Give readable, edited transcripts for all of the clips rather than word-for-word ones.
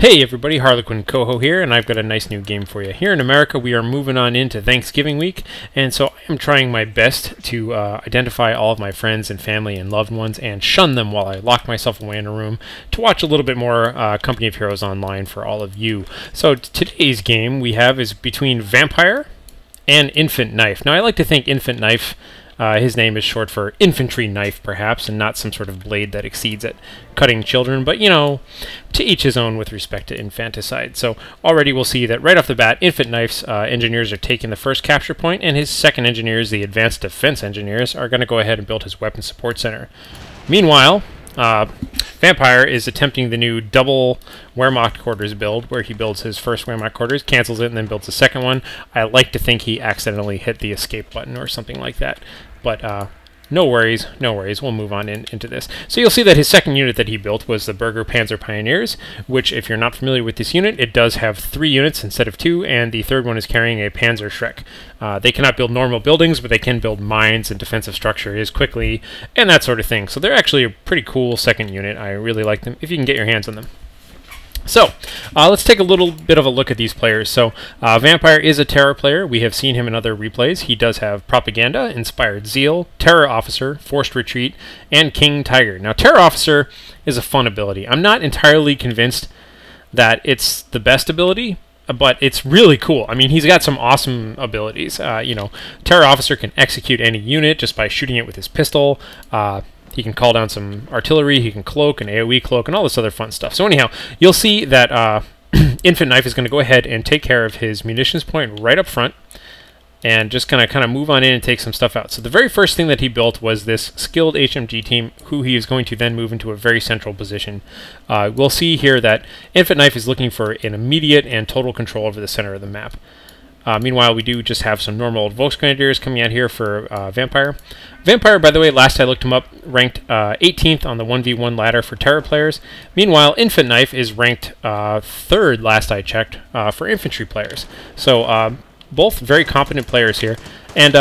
Hey everybody, HarlequinCoHO here, and I've got a nice new game for you. Here in America, we are moving on into Thanksgiving week, and so I am trying my best to identify all of my friends and family and loved ones and shun them while I lock myself away in a room to watch a little bit more Company of Heroes online for all of you. So today's game we have is between Vampire and InfantKnife. Now I like to think InfantKnife, his name is short for infantry knife, perhaps, and not some sort of blade that exceeds at cutting children, but, you know, to each his own with respect to infanticide. So already we'll see that right off the bat, InfantKnife's engineers are taking the first capture point, and his second engineers, the advanced defense engineers, are going to go ahead and build his weapon support center. Meanwhile, Vampire is attempting the new double Wehrmacht quarters build, where he builds his first Wehrmacht quarters, cancels it, and then builds a second one. I like to think he accidentally hit the escape button or something like that. But no worries, we'll move on into this. So you'll see that his second unit that he built was the Berger Panzer Pioneers, which, if you're not familiar with this unit, it does have 3 units instead of 2, and the third one is carrying a Panzer Schreck. They cannot build normal buildings, but they can build mines and defensive structures quickly, and that sort of thing. So they're actually a pretty cool second unit. I really like them, if you can get your hands on them. So, let's take a little bit of a look at these players. So, Vampire is a Terror player. We have seen him in other replays. He does have Propaganda, Inspired Zeal, Terror Officer, Forced Retreat, and King Tiger. Now, Terror Officer is a fun ability. I'm not entirely convinced that it's the best ability, but it's really cool. I mean, he's got some awesome abilities. You know, Terror Officer can execute any unit just by shooting it with his pistol. He can call down some artillery, he can cloak, an AoE cloak, and all this other fun stuff. So anyhow, you'll see that InfantKnife is going to go ahead and take care of his munitions point right up front, and just kind of move on in and take some stuff out. So the very first thing that he built was this skilled HMG team, who he is going to then move into a very central position. We'll see here that InfantKnife is looking for an immediate and total control over the center of the map. Meanwhile, we do just have some normal Volksgrenadiers coming out here for Vampire. Vampire, by the way, last I looked him up, ranked 18th on the 1v1 ladder for Terror players. Meanwhile, InfantKnife is ranked 3rd, last I checked, for infantry players. So both very competent players here. And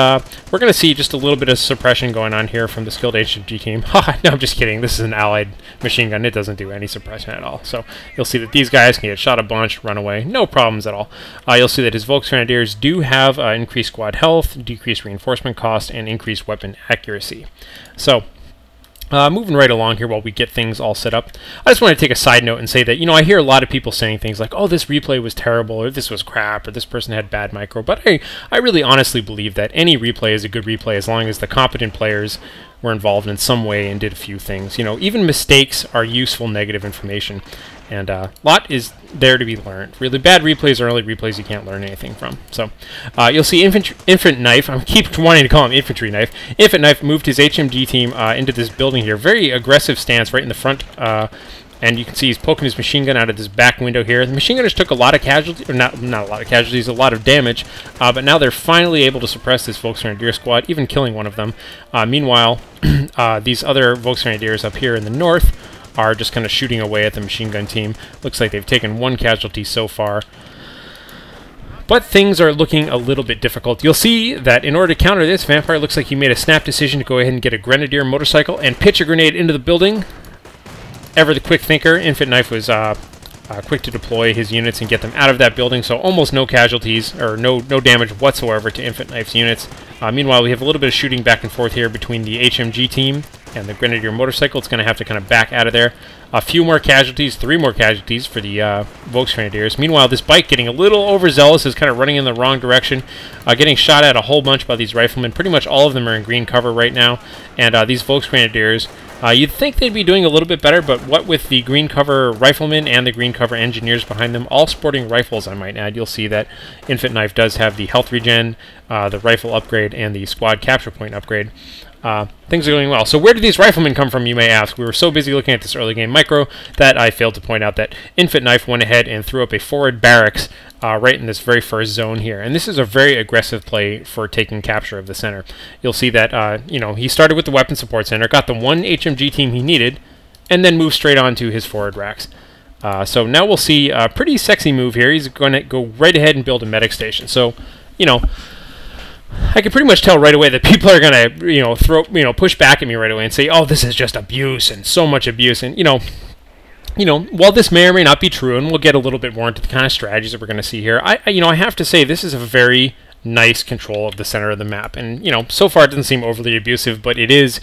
we're going to see just a little bit of suppression going on here from the skilled HMG team. No, I'm just kidding. This is an allied machine gun. It doesn't do any suppression at all. So you'll see that these guys can get shot a bunch, run away. No problems at all. You'll see that his Volksgrenadiers do have increased squad health, decreased reinforcement cost, and increased weapon accuracy. So moving right along here while we get things all set up, I just want to take a side note and say that, you know, I hear a lot of people saying things like, oh, this replay was terrible, or this was crap, or this person had bad micro, but I really honestly believe that any replay is a good replay as long as the competent players were involved in some way and did a few things. You know, even mistakes are useful negative information, and a lot is there to be learned. Really bad replays are only replays you can't learn anything from. So you'll see InfantKnife, I keep wanting to call him Infantry Knife. InfantKnife moved his HMG team into this building here. Very aggressive stance right in the front, and you can see he's poking his machine gun out of this back window here. The machine gunners took a lot of casualties, or not a lot of casualties, a lot of damage, but now they're finally able to suppress this Volksgrenadier squad, even killing one of them. Meanwhile, these other Volksgrenadiers up here in the north are just kind of shooting away at the machine gun team. Looks like they've taken 1 casualty so far. But things are looking a little bit difficult. You'll see that in order to counter this, Vampire looks like he made a snap decision to go ahead and get a Grenadier motorcycle and pitch a grenade into the building. Ever the quick thinker, InfantKnife was quick to deploy his units and get them out of that building, so almost no casualties, or no damage whatsoever to InfantKnife's units. Meanwhile, we have a little bit of shooting back and forth here between the HMG team and the Grenadier motorcycle. It's going to have to kind of back out of there. A few more casualties, 3 more casualties for the Volksgrenadiers. Meanwhile, this bike getting a little overzealous, is kind of running in the wrong direction, getting shot at a whole bunch by these riflemen. Pretty much all of them are in green cover right now, and these Volksgrenadiers, you'd think they'd be doing a little bit better, but what with the green cover riflemen and the green cover engineers behind them, all sporting rifles, I might add, you'll see that InfantKnife does have the health regen, the rifle upgrade, and the squad capture point upgrade. Things are going well. So where did these riflemen come from, you may ask? We were so busy looking at this early game micro that I failed to point out that InfantKnife went ahead and threw up a forward barracks right in this very first zone here. And this is a very aggressive play for taking capture of the center. You'll see that, you know, he started with the weapon support center, got the 1 HMG team he needed, and then moved straight on to his forward racks. So now we'll see a pretty sexy move here. He's going to go right ahead and build a medic station. So, you know, I can pretty much tell right away that people are going to, push back at me right away and say, oh, this is just abuse and so much abuse. And, while this may or may not be true, and we'll get a little bit more into the kind of strategies that we're going to see here, I have to say this is a very nice control of the center of the map. And, so far it doesn't seem overly abusive, but it is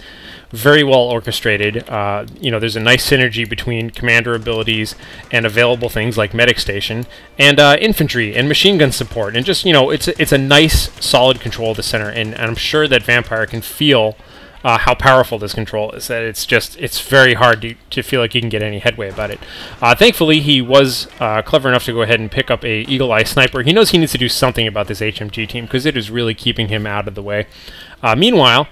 very well orchestrated. There's a nice synergy between commander abilities and available things like medic station and infantry and machine gun support. And just, it's a nice, solid control of the center. And I'm sure that Vampire can feel how powerful this control is. That it's very hard to feel like you can get any headway about it. Thankfully, he was clever enough to go ahead and pick up a Eagle Eye Sniper. He knows he needs to do something about this HMG team because it is really keeping him out of the way. Meanwhile,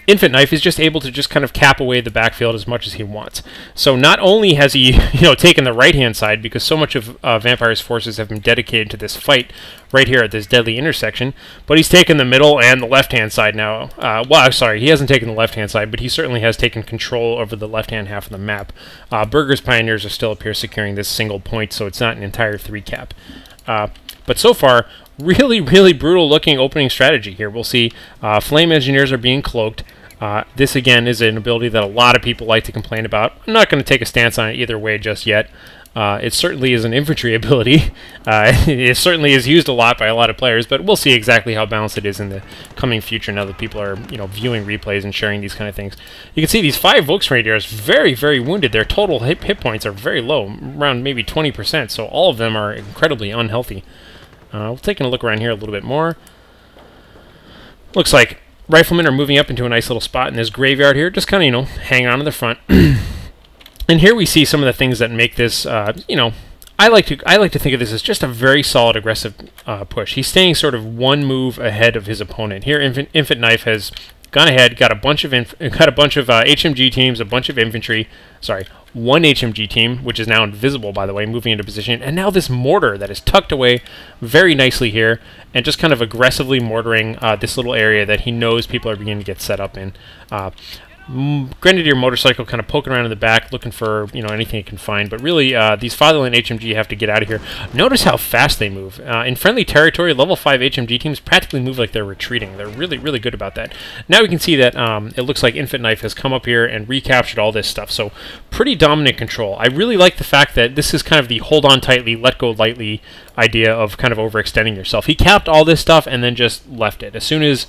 InfantKnife is just able to just kind of cap away the backfield as much as he wants. So not only has he, taken the right-hand side, because so much of Vampire's forces have been dedicated to this fight right here at this deadly intersection, but he's taken the middle and the left-hand side now. Sorry, he hasn't taken the left-hand side, but he certainly has taken control over the left-hand half of the map. Burger's Pioneers are still up here securing this single point, so it's not an entire 3-cap. But so far, really, really brutal-looking opening strategy here. We'll see Flame Engineers are being cloaked. This, again, is an ability that a lot of people like to complain about. I'm not going to take a stance on it either way just yet. It certainly is an infantry ability. It certainly is used a lot by a lot of players, but we'll see exactly how balanced it is in the coming future now that people are, viewing replays and sharing these kind of things. You can see these 5 Volksreindeers very, very wounded. Their total hit points are very low, around maybe 20%, so all of them are incredibly unhealthy. We'll take a look around here a little bit more. Looks like Riflemen are moving up into a nice little spot in this graveyard here, just kind of, hanging on to the front. And here we see some of the things that make this, I like to think of this as just a very solid aggressive push. He's staying sort of one move ahead of his opponent. Here, InfantKnife has gone ahead, got a bunch of HMG teams, a bunch of infantry. Sorry, one HMG team, which is now invisible, by the way, moving into position, and now this mortar that is tucked away very nicely here, and just kind of aggressively mortaring this little area that he knows people are beginning to get set up in. Grenadier motorcycle kind of poking around in the back, looking for anything it can find. But really, these Fatherland HMG have to get out of here. Notice how fast they move. In friendly territory, level 5 HMG teams practically move like they're retreating. They're really, really good about that. Now we can see that it looks like InfantKnife has come up here and recaptured all this stuff. So pretty dominant control. I really like the fact that this is kind of the hold on tightly, let go lightly idea of kind of overextending yourself. He capped all this stuff and then just left it. As soon as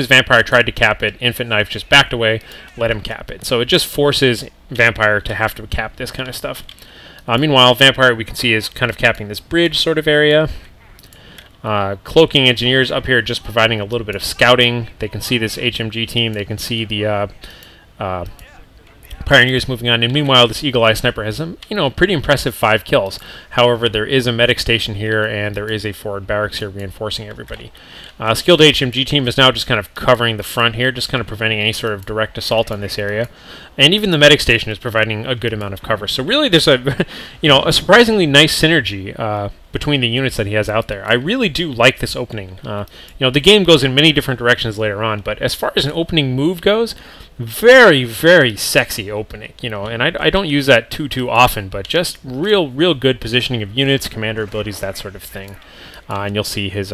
Vampire tried to cap it, InfantKnife just backed away, let him cap it. So it just forces Vampire to have to cap this kind of stuff. Meanwhile, Vampire, we can see, is kind of capping this bridge sort of area. Cloaking Engineers up here just providing a little bit of scouting. They can see this HMG team. They can see the Pioneers moving on, and meanwhile this Eagle Eye Sniper has a pretty impressive 5 kills. However, there is a medic station here and there is a forward barracks here reinforcing everybody. Skilled HMG team is now just kind of covering the front here, just kind of preventing any sort of direct assault on this area. And even the medic station is providing a good amount of cover. So really there's a a surprisingly nice synergy between the units that he has out there. I really do like this opening. The game goes in many different directions later on, but as far as an opening move goes, very, very sexy opening, and I don't use that too often, but just real good positioning of units, commander abilities, that sort of thing. And you'll see his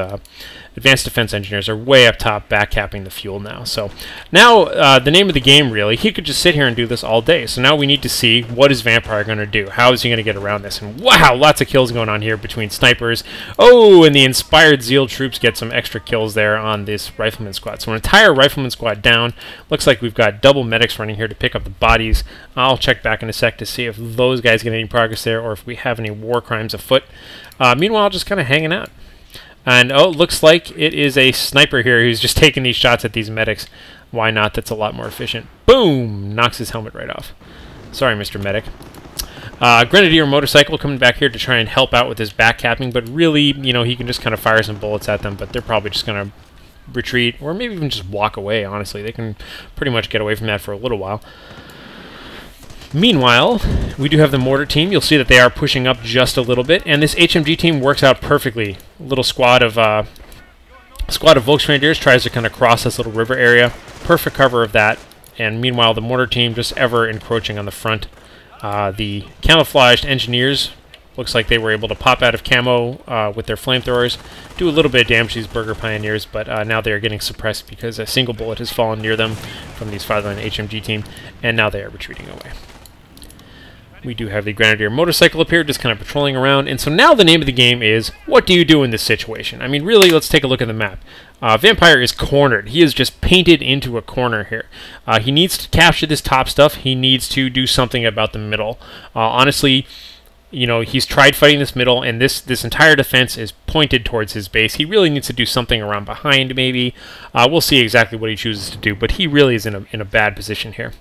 Advanced Defense Engineers are way up top, backcapping the fuel now. So now the name of the game, really, he could just sit here and do this all day. So now we need to see what is Vampire going to do. How is he going to get around this? And wow, lots of kills going on here between snipers. Oh, and the Inspired Zeal troops get some extra kills there on this Rifleman squad. So an entire Rifleman squad down. Looks like we've got double medics running here to pick up the bodies. I'll check back in a sec to see if those guys get any progress there or if we have any war crimes afoot. Meanwhile, just kind of hanging out. And oh, looks like it is a sniper here who's just taking these shots at these medics. Why not? That's a lot more efficient. Boom! Knocks his helmet right off. Sorry, Mr. Medic. Grenadier motorcycle coming back here to try and help out with his backcapping, but really, he can just kind of fire some bullets at them, but they're probably just going to retreat, or maybe even just walk away, honestly. They can pretty much get away from that for a little while. Meanwhile, we do have the mortar team. You'll see that they are pushing up just a little bit, and this HMG team works out perfectly. A little squad of Volksreindeers tries to kind of cross this little river area. Perfect cover of that. And meanwhile, the mortar team just ever encroaching on the front The camouflaged engineers, looks like they were able to pop out of camo with their flamethrowers, do a little bit of damage to these Burger Pioneers, but now they are getting suppressed because a single bullet has fallen near them from these Fatherland HMG team, and now they are retreating away. We do have the Grenadier motorcycle up here, just kind of patrolling around, and so now the name of the game is, what do you do in this situation? I mean, really, let's take a look at the map. Vampire is cornered. He is just painted into a corner here. He needs to capture this top stuff. He needs to do something about the middle. Honestly, you know, he's tried fighting this middle, and this entire defense is pointed towards his base. He really needs to do something around behind, maybe. We'll see exactly what he chooses to do, but he really is in a bad position here.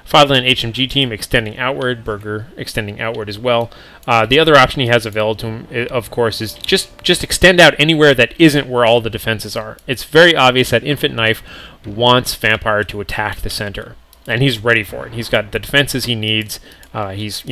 Fatherland HMG team extending outward, Burger extending outward as well. The other option he has available to him, of course, is just extend out anywhere that isn't where all the defenses are. It's very obvious that InfantKnife wants Vampire to attack the center, and he's ready for it. He's got the defenses he needs. He's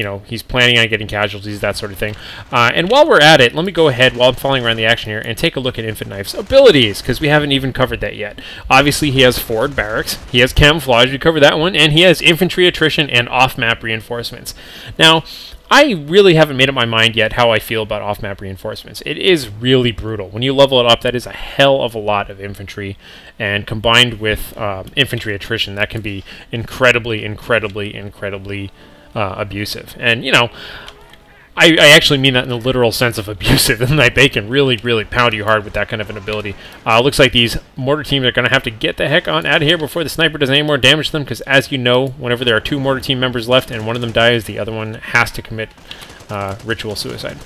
planning on getting casualties, that sort of thing. And while we're at it, let me go ahead while I'm following around the action here and take a look at InfantKnife's abilities, because we haven't even covered that yet. Obviously, he has forward barracks, he has camouflage, we covered that one, and he has infantry attrition and off-map reinforcements. Now, I really haven't made up my mind yet how I feel about off-map reinforcements. It is really brutal. When you level it up, that is a hell of a lot of infantry, and combined with infantry attrition, that can be incredibly abusive. And, you know, I actually mean that in the literal sense of abusive, and that they can really pound you hard with that kind of an ability. Looks like these mortar teams are going to have to get the heck on out of here before the sniper does any more damage to them, because as you know, whenever there are 2 mortar team members left and one of them dies, the other one has to commit ritual suicide.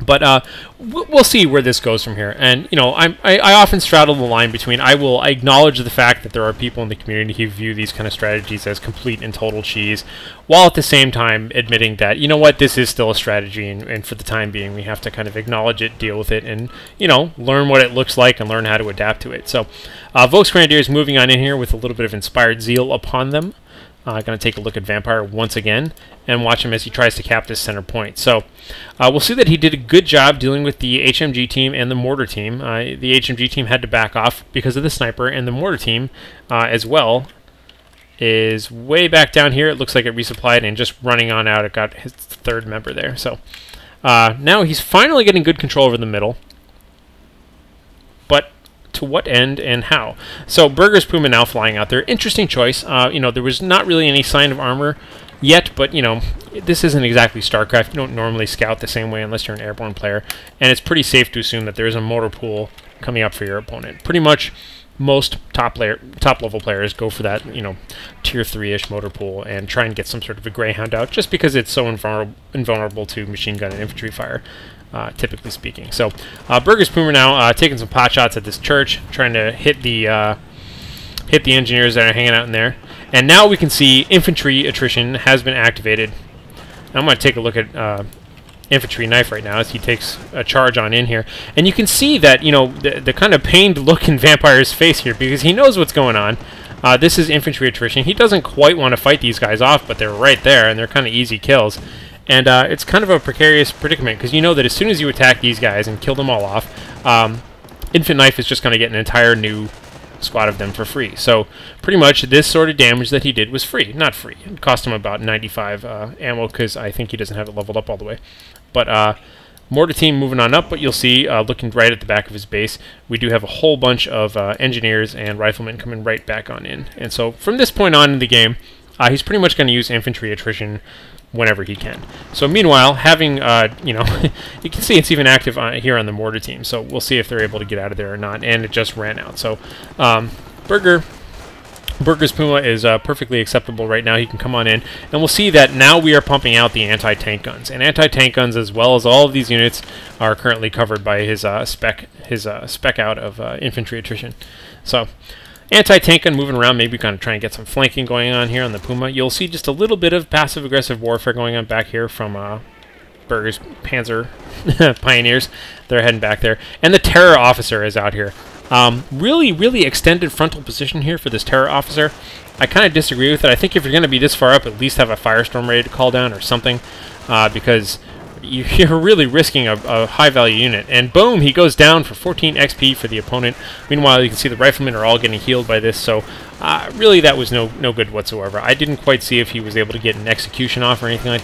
But we'll see where this goes from here. And, you know, I often straddle the line between I will acknowledge the fact that there are people in the community who view these kind of strategies as complete and total cheese, while at the same time admitting that, you know what, this is still a strategy, and for the time being we have to kind of acknowledge it, deal with it, and, you know, learn what it looks like and learn how to adapt to it. So Volk's Grenadiers moving on in here with a little bit of inspired zeal upon them. Going to take a look at Vampire once again and watch him as he tries to cap this center point. So we'll see that he did a good job dealing with the HMG team and the mortar team. The HMG team had to back off because of the sniper, and the mortar team as well is way back down here. It looks like it resupplied and just running on out. It got his 3rd member there. So now he's finally getting good control over the middle. But to what end and how? So Burger's Puma now flying out there. Interesting choice. You know, there was not really any sign of armor yet, but, you know, this isn't exactly StarCraft. You don't normally scout the same way unless you're an airborne player, and it's pretty safe to assume that there is a motor pool coming up for your opponent. Pretty much most top-level players go for that, you know, tier 3-ish motor pool and try and get some sort of a Greyhound out, just because it's so invulnerable to machine gun and infantry fire. Typically speaking. So Burger's Puma now taking some pot shots at this church, trying to hit the engineers that are hanging out in there. And now we can see infantry attrition has been activated. I'm going to take a look at InfantKnife right now as he takes a charge on in here. And you can see that, you know, the kind of pained look in Vampire's face here, because he knows what's going on. This is infantry attrition. He doesn't quite want to fight these guys off, but they're right there, and they're kind of easy kills. And it's kind of a precarious predicament, because you know that as soon as you attack these guys and kill them all off, InfantKnife is just going to get an entire new squad of them for free. So pretty much this sort of damage that he did was free. Not free. It cost him about 95 ammo, because I think he doesn't have it leveled up all the way. But mortar team moving on up, but you'll see, looking right at the back of his base, we do have a whole bunch of engineers and riflemen coming right back on in. And so from this point on in the game, he's pretty much going to use infantry attrition whenever he can. So meanwhile, having, you know, you can see it's even active here on the mortar team, so we'll see if they're able to get out of there or not, and it just ran out. So Burger's Puma is perfectly acceptable right now. He can come on in, and we'll see that now we are pumping out the anti-tank guns. And anti-tank guns, as well as all of these units, are currently covered by his spec out of infantry attrition. So anti-tank gun moving around, maybe kind of try and get some flanking going on here on the Puma. You'll see just a little bit of passive-aggressive warfare going on back here from Burger's Panzer Pioneers. They're heading back there. And the Terror Officer is out here. Really extended frontal position here for this Terror Officer. I kind of disagree with it. I think if you're going to be this far up, at least have a Firestorm ready to call down or something, because you're really risking a high-value unit. And boom, he goes down for 14 XP for the opponent. Meanwhile, you can see the riflemen are all getting healed by this, so Really, that was no good whatsoever. I didn't quite see if he was able to get an execution off or anything like that.